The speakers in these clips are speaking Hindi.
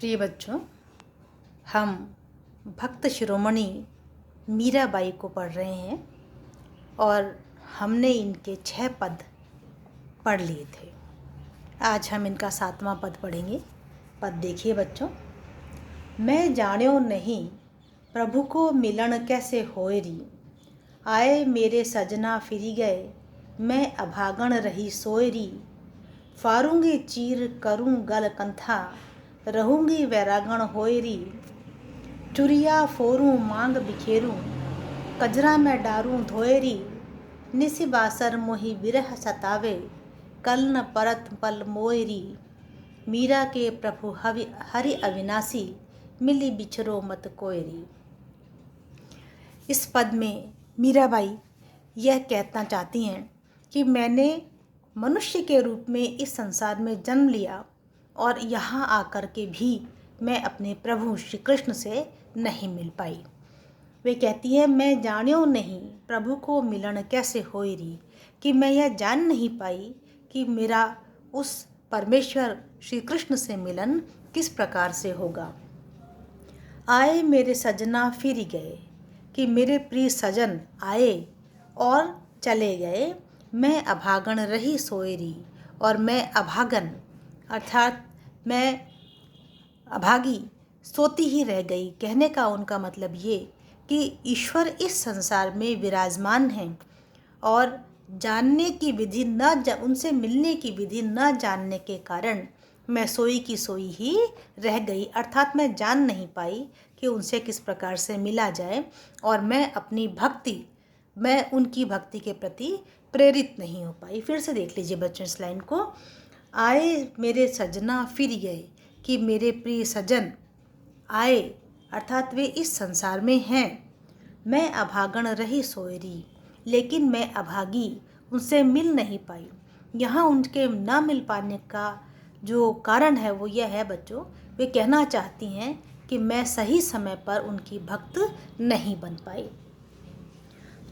प्रिय बच्चों, हम भक्त शिरोमणि मीराबाई को पढ़ रहे हैं और हमने इनके 6 पद पढ़ लिए थे। आज हम इनका 7वां पद पढ़ेंगे। पद देखिए बच्चों। मैं जान्यो नहीं प्रभु को मिलन कैसे होए री, आए मेरे सजना फिरी गए मैं अभागन रही सोए री, फारूंगी चीर करूं गल कंथा रहूंगी वैरागण होए री, चुरिया फोरूं मांग बिखेरूं कजरा में डारूं धोएरी, निसि बासर मोहि विरह सतावे कल न परत पल मोएरी, मीरा के प्रभु हरि अविनाशी मिली बिछरो मत कोएरी। इस पद में मीराबाई यह कहना चाहती हैं कि मैंने मनुष्य के रूप में इस संसार में जन्म लिया और यहाँ आकर के भी मैं अपने प्रभु श्री कृष्ण से नहीं मिल पाई। वे कहती है मैं जान्यो नहीं प्रभु को मिलन कैसे होई री, कि मैं यह जान नहीं पाई कि मेरा उस परमेश्वर श्री कृष्ण से मिलन किस प्रकार से होगा। आए मेरे सजना फिर गए, कि मेरे प्रिय सजन आए और चले गए, मैं अभागन रही सोएरी, और मैं अभागन अर्थात मैं अभागी सोती ही रह गई। कहने का उनका मतलब ये कि ईश्वर इस संसार में विराजमान हैं और जानने की विधि उनसे मिलने की विधि न जानने के कारण मैं सोई की सोई ही रह गई, अर्थात मैं जान नहीं पाई कि उनसे किस प्रकार से मिला जाए और मैं उनकी भक्ति के प्रति प्रेरित नहीं हो पाई। फिर से देख लीजिए बच्चों इस लाइन को। आए मेरे सजना फिर गए, कि मेरे प्रिय सजन आए अर्थात वे इस संसार में हैं। मैं अभागन रही सोएरी, लेकिन मैं अभागी उनसे मिल नहीं पाई। यहाँ उनके न मिल पाने का जो कारण है वो यह है बच्चों, वे कहना चाहती हैं कि मैं सही समय पर उनकी भक्त नहीं बन पाई।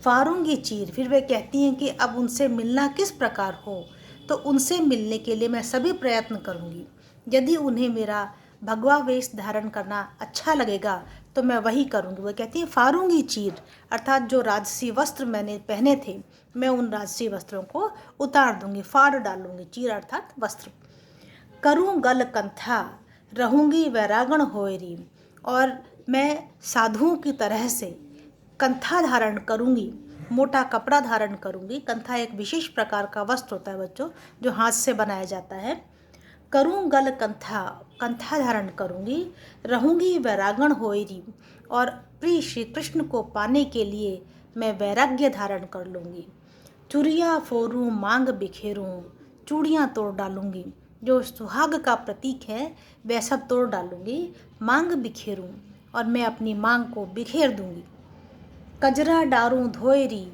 फारूंगी चीर, फिर वे कहती हैं कि अब उनसे मिलना किस प्रकार हो, तो उनसे मिलने के लिए मैं सभी प्रयत्न करूंगी। यदि उन्हें मेरा भगवा वेश धारण करना अच्छा लगेगा तो मैं वही करूंगी। वो कहती है फारूंगी चीर, अर्थात जो राजसी वस्त्र मैंने पहने थे मैं उन राजसी वस्त्रों को उतार दूंगी, फाड़ डालूंगी। चीर अर्थात वस्त्र। करूं गल कंथा रहूंगी वैरागण होएरी, और मैं साधुओं की तरह से कंथा धारण करूंगी, मोटा कपड़ा धारण करूंगी। कंथा एक विशेष प्रकार का वस्त्र होता है बच्चों जो हाथ से बनाया जाता है। करूं गल कंथा धारण करूंगी, रहूंगी वैरागण होएरी, और प्रिय श्री कृष्ण को पाने के लिए मैं वैराग्य धारण कर लूंगी। चुरिया फोरूं मांग बिखेरूं, चूड़ियाँ तोड़ डालूंगी, जो सुहाग का प्रतीक है वह सब तोड़ डालूंगी। मांग बिखेरूं, और मैं अपनी मांग को बिखेर दूंगी। कजरा डारूं धोएरी,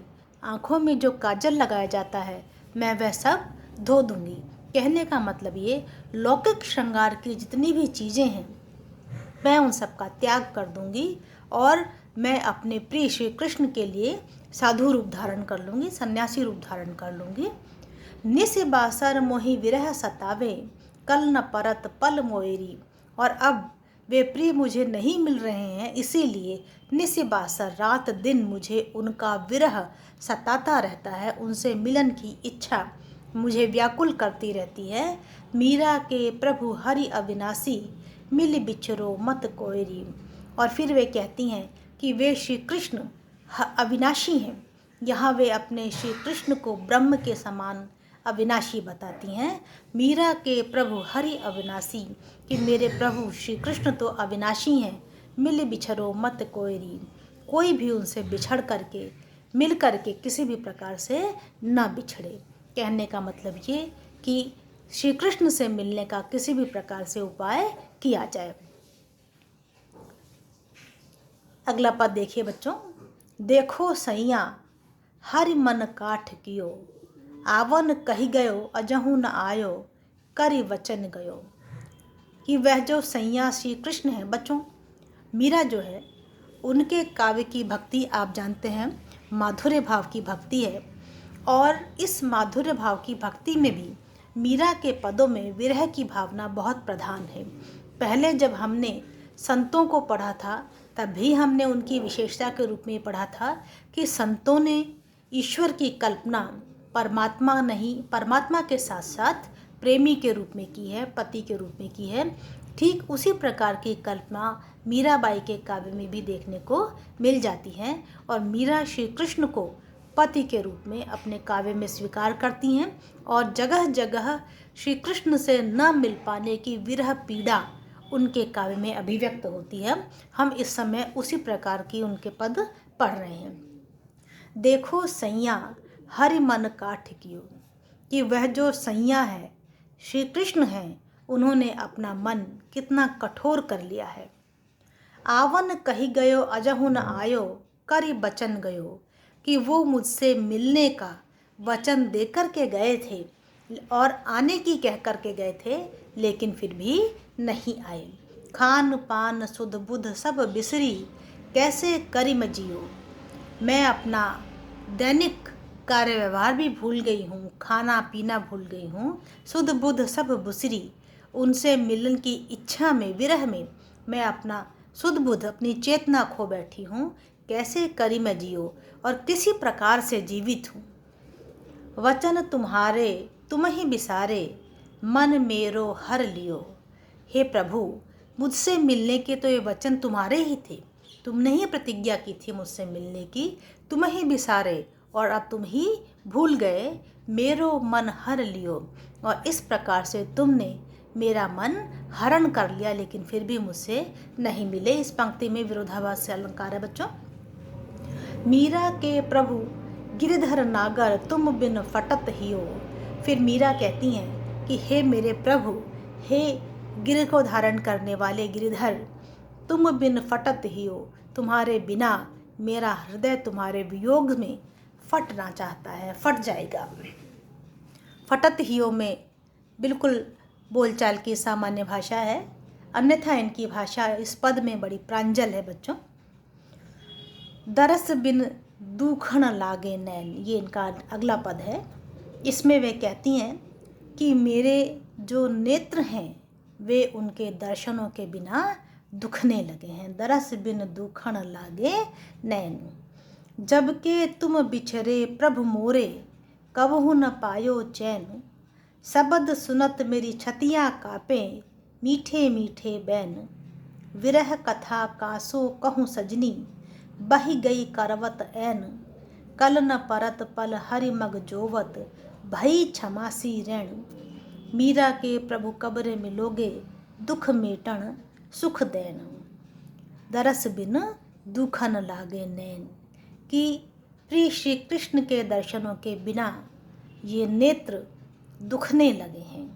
आँखों में जो काजल लगाया जाता है मैं वह सब धो दूंगी। कहने का मतलब ये लौकिक श्रृंगार की जितनी भी चीज़ें हैं मैं उन सब का त्याग कर दूंगी और मैं अपने प्रिय श्री कृष्ण के लिए साधु रूप धारण कर लूँगी, सन्यासी रूप धारण कर लूँगी। निस बासर मोहि विरह सतावे कल न परत पल मोएरी, और अब वे प्रिय मुझे नहीं मिल रहे हैं, इसीलिए निस बासर रात दिन मुझे उनका विरह सताता रहता है, उनसे मिलन की इच्छा मुझे व्याकुल करती रहती है। मीरा के प्रभु हरि अविनाशी मिल बिछरो मत कोएरी, और फिर वे कहती हैं कि वे श्री कृष्ण अविनाशी हैं। यहाँ वे अपने श्री कृष्ण को ब्रह्म के समान अविनाशी बताती हैं। मीरा के प्रभु हरि अविनाशी, कि मेरे प्रभु श्री कृष्ण तो अविनाशी हैं। मिल बिछरो मत कोएरी, कोई भी उनसे बिछड़ करके मिल करके किसी भी प्रकार से न बिछड़े। कहने का मतलब ये कि श्री कृष्ण से मिलने का किसी भी प्रकार से उपाय किया जाए। अगला पद देखिए बच्चों। देखो सैया हरि मन काठ कियो, आवन कही गयो अजहू न आयो करि वचन गयो। कि वह जो सैया श्री कृष्ण है बच्चों, मीरा जो है उनके काव्य की भक्ति आप जानते हैं माधुर्य भाव की भक्ति है, और इस माधुर्य भाव की भक्ति में भी मीरा के पदों में विरह की भावना बहुत प्रधान है। पहले जब हमने संतों को पढ़ा था तब भी हमने उनकी विशेषता के रूप में पढ़ा था कि संतों ने ईश्वर की कल्पना परमात्मा के साथ साथ प्रेमी के रूप में की है, पति के रूप में की है। ठीक उसी प्रकार की कल्पना मीराबाई के काव्य में भी देखने को मिल जाती है और मीरा श्री कृष्ण को पति के रूप में अपने काव्य में स्वीकार करती हैं और जगह जगह श्री कृष्ण से न मिल पाने की विरह पीड़ा उनके काव्य में अभिव्यक्त होती है। हम इस समय उसी प्रकार की उनके पद पढ़ रहे हैं। देखो सैया हरि मन काठ कियो, कि वह जो सैया है श्री कृष्ण हैं, उन्होंने अपना मन कितना कठोर कर लिया है। आवन कही गयो अजहु न आयो, करि बचन गयो, कि वो मुझसे मिलने का वचन देकर के गए थे और आने की कह कर के गए थे, लेकिन फिर भी नहीं आए। खान पान सुध बुध सब बिसरी, कैसे करी मैं जियो। मैं अपना दैनिक कार्य व्यवहार भी भूल गई हूँ, खाना पीना भूल गई हूँ, सुध बुध सब बिसरी। उनसे मिलन की इच्छा में, विरह में मैं अपना सुध बुध, अपनी चेतना खो बैठी हूँ। कैसे करी मैं जियो, और किसी प्रकार से जीवित हूँ। वचन तुम्हारे तुम ही बिसारे, मन मेरो हर लियो। हे प्रभु, मुझसे मिलने के तो ये वचन तुम्हारे ही थे, तुमने ही प्रतिज्ञा की थी मुझसे मिलने की, तुम ही बिसारे और अब तुम ही भूल गए। मेरो मन हर लियो, और इस प्रकार से तुमने मेरा मन हरण कर लिया, लेकिन फिर भी मुझसे नहीं मिले। इस पंक्ति में विरोधाभास से अलंकार है बच्चों। मीरा के प्रभु गिरिधर नागर, तुम बिन फटत हियो। फिर मीरा कहती हैं कि हे मेरे प्रभु, हे गिर को धारण करने वाले गिरिधर, तुम बिन फटत हियो, तुम्हारे बिना मेरा हृदय तुम्हारे वियोग में फटना चाहता है, फट जाएगा। फटत हियो में बिल्कुल बोलचाल की सामान्य भाषा है, अन्यथा इनकी भाषा इस पद में बड़ी प्रांजल है बच्चों। दरस बिन दूखण लागे नैन, ये इनका अगला पद है। इसमें वे कहती हैं कि मेरे जो नेत्र हैं वे उनके दर्शनों के बिना दुखने लगे हैं। दरस बिन दूखण लागे नैन, जबकि तुम बिछरे प्रभु मोरे, कबहु न पायो चैन। शब्द सुनत मेरी छतियाँ कापे, मीठे मीठे बैन। विरह कथा कासो कहूँ सजनी, बही गई करवत ऐन। कल न परत पल हरि मग जोवत, भई क्षमासी ऋण। मीरा के प्रभु कब्र मिलोगे, दुख मेटन सुख देन। दरस बिन दुखन लागे नैन, कि प्रिय श्री कृष्ण के दर्शनों के बिना ये नेत्र दुखने लगे हैं।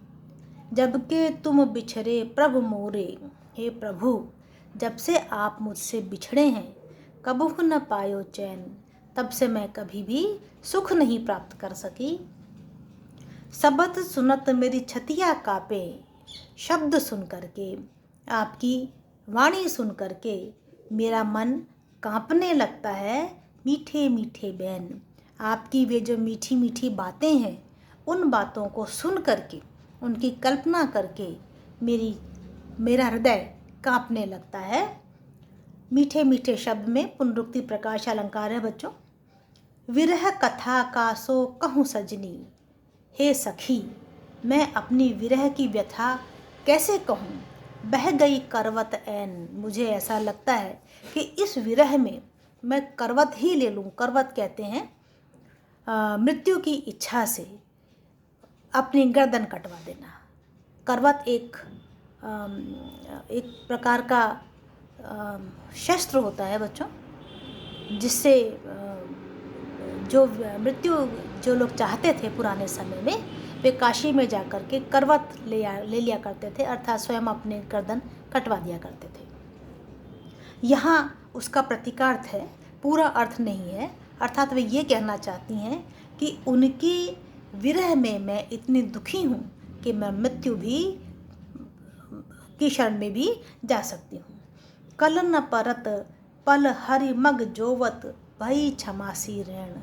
जबकि तुम बिछड़े प्रभु मोरे, हे प्रभु, जब से आप मुझसे बिछड़े हैं, कबहु न पायो चैन, तब से मैं कभी भी सुख नहीं प्राप्त कर सकी। शब्द सुनत मेरी छतिया कापे, शब्द सुन करके, आपकी वाणी सुन करके मेरा मन कांपने लगता है। मीठे मीठे बैन, आपकी वे जो मीठी मीठी बातें हैं, उन बातों को सुन करके, उनकी कल्पना करके मेरा हृदय कांपने लगता है। मीठे मीठे शब्द में पुनरुक्ति प्रकाश अलंकार है बच्चों। विरह कथा का सो कहूँ सजनी, हे सखी, मैं अपनी विरह की व्यथा कैसे कहूँ। बह गई करवत ऐन, मुझे ऐसा लगता है कि इस विरह में मैं करवत ही ले लूँ। करवत कहते हैं मृत्यु की इच्छा से अपनी गर्दन कटवा देना। करवत एक प्रकार का शस्त्र होता है बच्चों, जिससे जो लोग चाहते थे पुराने समय में, वे काशी में जाकर के करवत ले लिया करते थे, अर्थात स्वयं अपने गर्दन कटवा दिया करते थे। यहाँ उसका प्रतीकार्थ है, पूरा अर्थ नहीं है। अर्थात वे ये कहना चाहती हैं कि उनकी विरह में मैं इतनी दुखी हूँ कि मैं मृत्यु भी की शरण में भी जा सकती हूँ। कल न परत पल हरि मग जोवत, भई क्षमासी ऋण।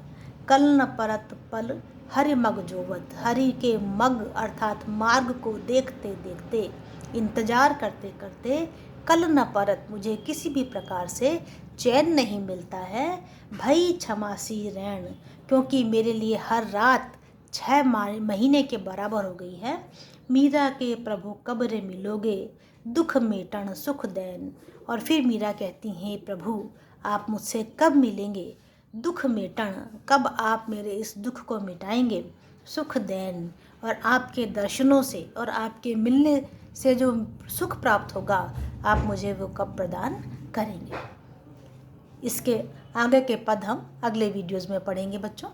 कल न परत पल हरि मग जोवत, हरि के मग अर्थात मार्ग को देखते देखते, इंतज़ार करते करते, कल न परत, मुझे किसी भी प्रकार से चैन नहीं मिलता है। भई क्षमासी रैन, क्योंकि मेरे लिए हर रात 6 महीने के बराबर हो गई है। मीरा के प्रभु कब रे मिलोगे, दुख मेटन सुख दैन। और फिर मीरा कहती हैं, प्रभु आप मुझसे कब मिलेंगे, दुख मेटन, कब आप मेरे इस दुख को मिटाएंगे, सुख दैन, और आपके दर्शनों से और आपके मिलने से जो सुख प्राप्त होगा आप मुझे वो कब प्रदान करेंगे। इसके आगे के पद हम अगले वीडियोज़ में पढ़ेंगे बच्चों।